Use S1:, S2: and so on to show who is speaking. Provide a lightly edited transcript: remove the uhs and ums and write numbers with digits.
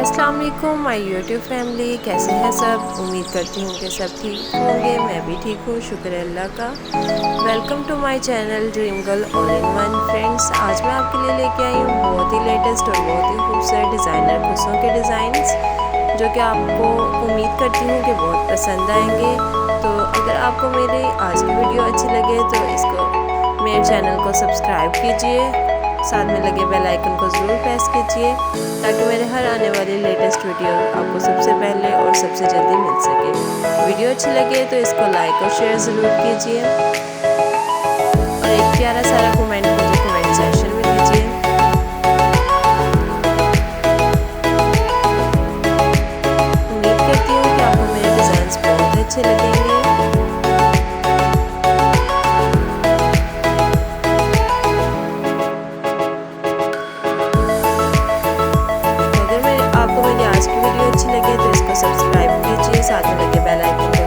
S1: अस्सलाम वालेकुम my YouTube family, कैसे हैं सब। उम्मीद करती हूँ कि सब ठीक होंगे। मैं भी ठीक हूँ, शुक्र है अल्लाह का। Welcome to my channel dream girl all in one. Friends, आज मैं आपके लिए लेके आई हूँ बहुत ही लेटेस्ट और बहुत ही खूबसूरत डिज़ाइनर खुशों के डिज़ाइंस, जो कि आपको उम्मीद करती हूँ कि बहुत पसंद आएंगे। तो अगर आपको मेरी आज की वीडियो अच्छी लगे तो इसको मेरे चैनल को सब्सक्राइब कीजिए, साथ में लगे बेल आइकन को ज़रूर प्रेस कीजिए ताकि मेरे हर आने वाली लेटेस्ट वीडियो आपको सबसे पहले और सबसे जल्दी मिल सके। वीडियो अच्छी लगे तो इसको लाइक और शेयर ज़रूर कीजिए और एक प्यारा सारा कमेंट मुझे कमेंट सेक्शन में दीजिए। उम्मीद करती हूँ कि आपको मेरे डिज़ाइंस बहुत अच्छे लगेंगे। आपको मेरी आज की वीडियो अच्छी लगे तो इसको सब्सक्राइब कीजिए, साथ में लगे बेल आइकन